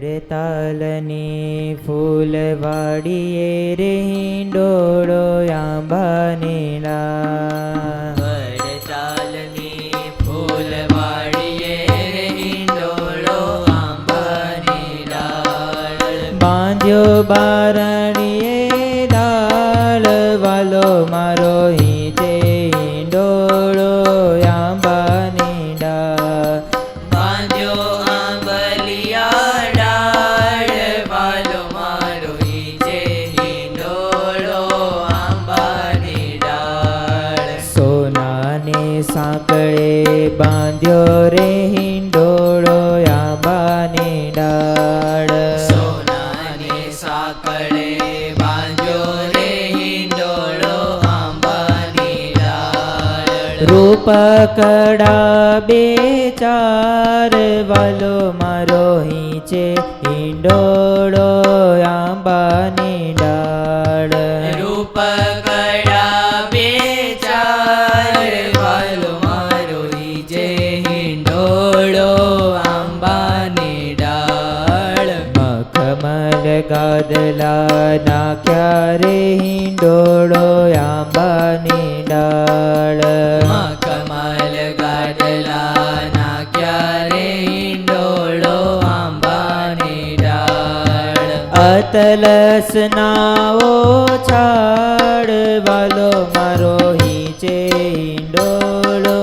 વડતાલની ફૂલવાડીએ રે હિંડોળો આંબાની ડાળ. વડતાલની ફૂલવાડીએ રે હિંડોળો આંબાની ડાળ. બાંધ્યો બારણીએ ડાળ વાલો મારો હિંચે હિંડોળો આંબાની ડાળ. બાંધ્યો આંબલિયા ડાળ વાલો મારો ઈજે હિંડોળો આંબાની ડાળ. સોનાની સાંકળે બાંધ્યો રે હિંડોળો આંબાની ડાળ. સોનાની સાંકળે બાંધ્યો રે હિંડોળો આંબાની ડાળ. રૂપકડા બે ચાર વાલો મારો હિંચે હિંડોળો આંબાની ડાળ. રૂપકડા બે ચાર વાલો મારો ઈજે હિંડોળો આંબાની ડાળ. મખમલ ગાદલા નાખ્યા રે હિંડોળો આંબાની ડાળ. કમલ ગાડલા નાખ્યા રે હિંડોળો આંબાની ડાળ. અતલસ નાઓ છાડ વાલો મારો હિંચે હિંડોળો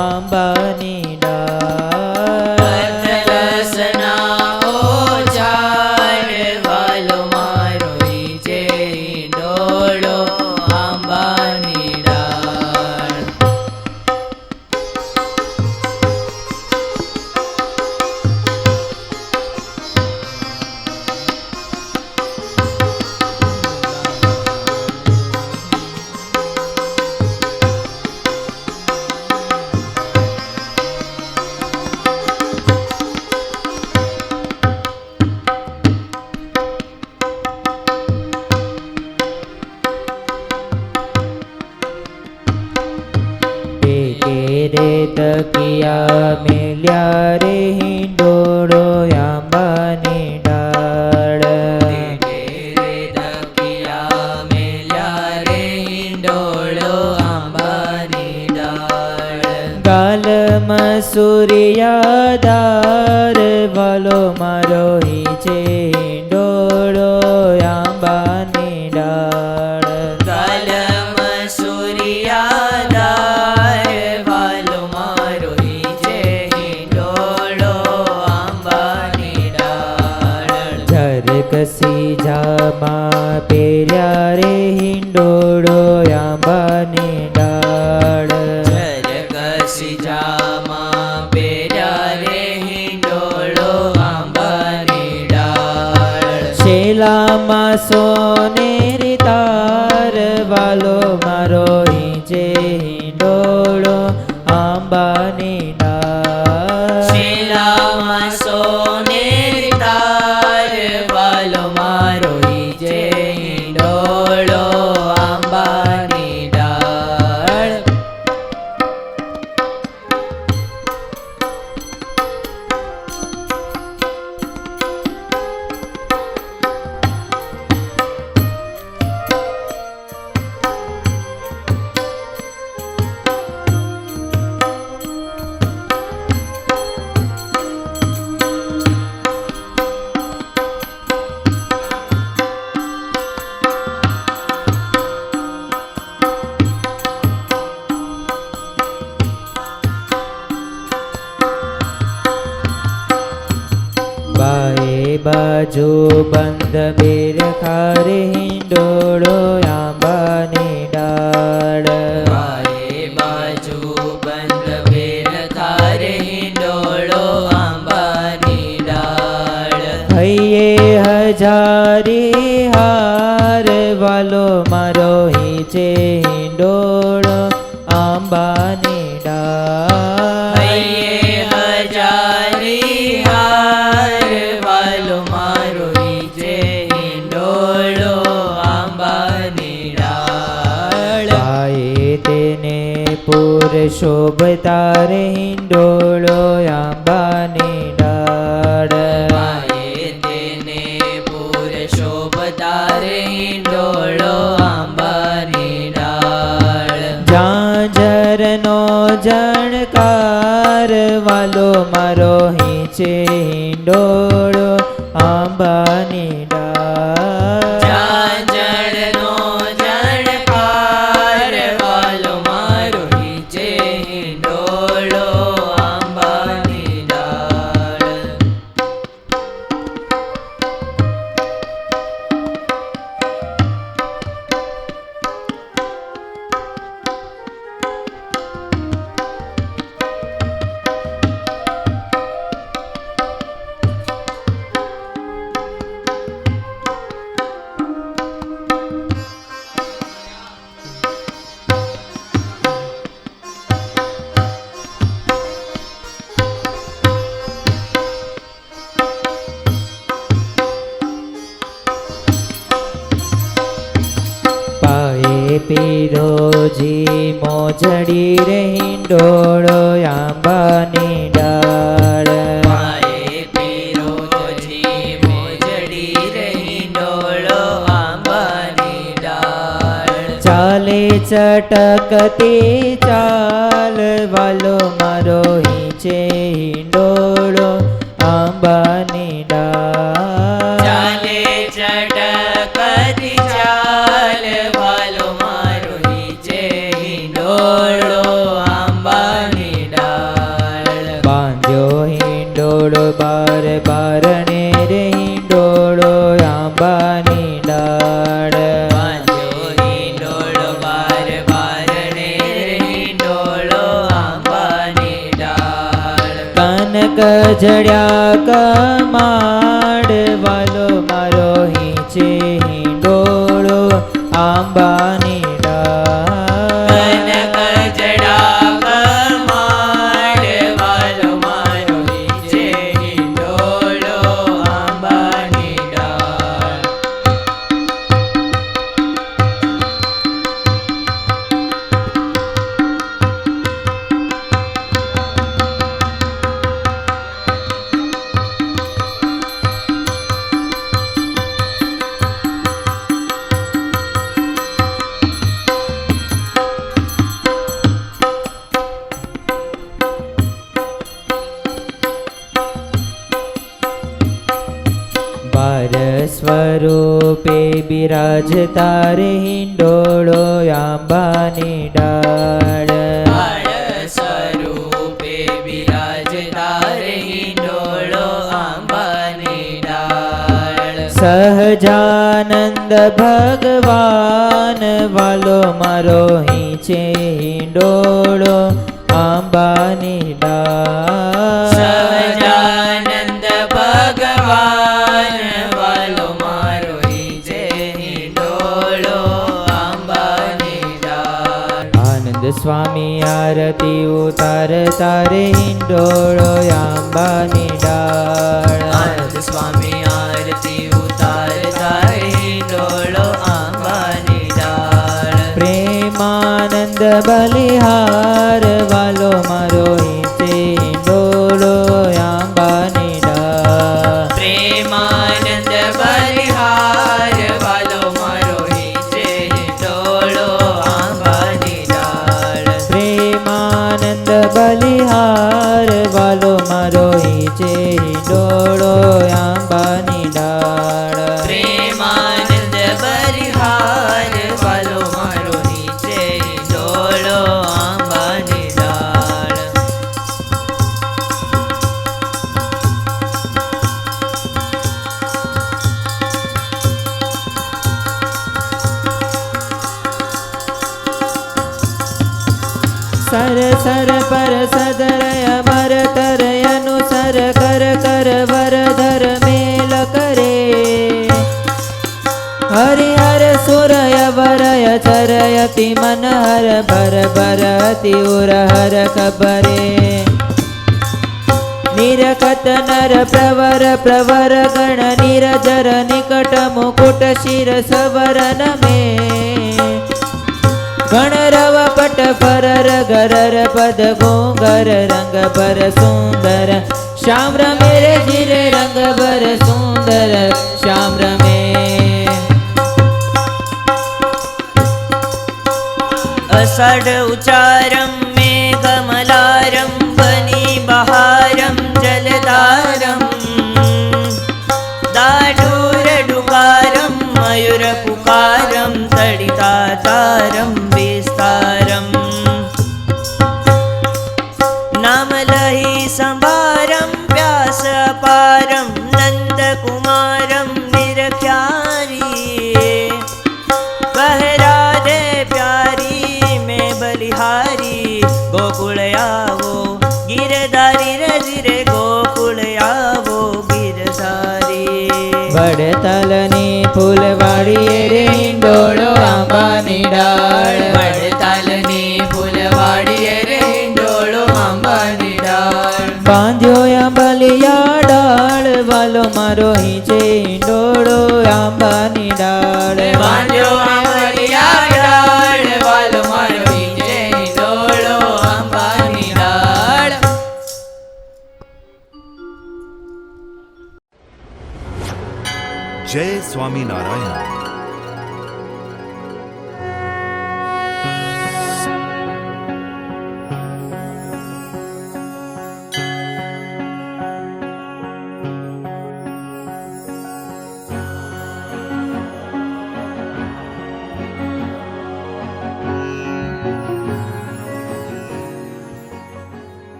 આંબાની ડાળ. અતલસના ઓછાડ વાલો મારો ઈજે હિંડોળો આંબાની ડાળ. રે તકિયા મેલ્યા રે હિંડોળો આંબાની ડાળ. રે દકિયા મેલ્યા રે હિંડોળો આંબાની ડાળ. ગાલમાં સૂર્યાદાર વાલો મારો હિંચે હિંડોળો આંબાની ડાળ. ગાલમ સૂર્યાદાર વાલો મારો ઈજે હિંડોળો આંબાની ડાળ. ઝરકસી જામાં પહેર્યા રે હિંડોળો આંબાની ડાળ. ઝરકસી જામાં પહેર્યા રે હિંડોળો આંબાની ડાળ. શેલામાં સોનેરી તાર વાલો મારો હિંચે હિંડોળો આંબાની ડાળ. શીલામાં સોનેરી તાર વાલો મારો ઈજે હિંડોળો આંબાની ડાળ. બાએ બાજુ બંધ બેર ખારે હિંડોળો આંબાની ડાળ. બાએ બાજુ બંધ બેર તારે હિંડોળો આંબાની ડાળ. હૈયે હજારી હાર વાલો મારો હિંચે હિંડોળો આંબાની ડાળ. હૈયે હજારી હાર વાલો મારો ઈજે હિંડોળો આંબાની ડાળ. બાએ તેને પૂર શોભતા રે હિંડોળો આંબાની ડાળ. બાએ જણકાર વાલો મારો હિંચે હિંડોળો આંબાની ડાળ. ઝાંઝરનો ઝણકાર વાલો મારો હિંચે હિંડોળો આંબાની ડાળ. પાએ પીરોજી મોજડી રે હિંડોળો આંબાની ડાળ. પાએ પીરોજી મોજડી રે હિંડોળો આંબાની ડાળ. ચાલે ચટકતી ચાલ વાલો મારો હિંચે હિંડોળો આંબાની ડાળ. ચાલે ચટકતી ચાલ વાલો મારો હિંચે હિંડોળો આંબાની ડાળ. બાંધ્યો હિંડોળો બાર બારણે રે હિંડોળો આંબાની ડાળ. બાંધ્યો હિંડોળો બાર બારણે હિંડોળો આંબાની ડાળ. કનક જડ્યા કમાડ વાલો મારો હિંચે હિંડોળો આંબાની ડાળ. કનક જડા કમાડ વાલો મારો હિંચે હિંડોળો આંબાની ડાળ. બાર સ્વરૂપે બિરાજતા રે હિંડોળો આંબાની ડાળ. બાળ સ્વરૂપે બિરાજતા રે હિંડોળો આંબાની ડાળ. સહજાનંદ ભગવાન વાલો મારો હિંચે હિંડોળો આંબાની ડાળ. સહજાનંદ ભગવાન વાલો મારો હિંચે હિંડોળો આંબાની ડાળ. આનંદ સ્વામી આરતી ઉતારતા રે હિંડોળો આંબાની ડાળ. આનંદ સ્વામી આરતી ઉતારતા હિંડોળો આંબાની ડાળ. પ્રેમાનંદ બલિહાર વાલો મારો હિંચે હિંડોળો આંબાની ડાળ. પ્રેમાનંદ બલિહાર વાલો મારો હિંચે હિંડોળો આંબાની ડાળ. પ્રેમાનંદ બલિહાર વાલો મારો હિંચે હિંડોળો આંબાની ડાળ. પ્રેમાનંદ બલિહાર વાલો મારો હિંચે હિંડોળો આંબાની ડાળ. સર સર પર સદરય મર તરય અનુસર કર કર વરધર મેલ કરે. હરિહર સુરય વરય ચરયતિ મનહર ભર ભરતિ ઉરહર ખબરે. નિરખત નર પ્રવર પ્રવર ગણ નિરજર નિકટ મુકુટ શિર સવરન में. ગણરવ પટ ફરર ગરર પદ ગોંગર રંગ ભર સુંદર શ્યામ રમે રે જીરે રંગ ભર સુંદર શ્યામ રમે. અષાઢ ઉચારમ મેઘમલાય આરંભની બહારમ જલધારમ દાઢૂર ડુકારમ મયુર પુકારમ તડિતાચારમ વિસ્તારમ નામ લહી સંભારમ વ્યાસ અપારમ નંદકુમારમ નિરખ્યારી કહ રાધે પ્યારી મેં બલિહારી ગોકુળ આવો ગિરધારી રજરે ગોકુળ આવો ગિરધારી વડતાલની ફૂલવાડીએ રે હિંડોળો આંબાની ડાળ વડતાલની ફૂલવાડીએ રે હિંડોળો આંબાની ડાળ બાંધ્યો આંબલિયા ડાળ વાલો મારો હિંચે હિંડોળો આંબાની ડાળ બાંધ્યો આંબલિયા ડાળ વાલો મારો હિંચે હિંડોળો આંબાની ડાળ જય સ્વામિનારાયણ.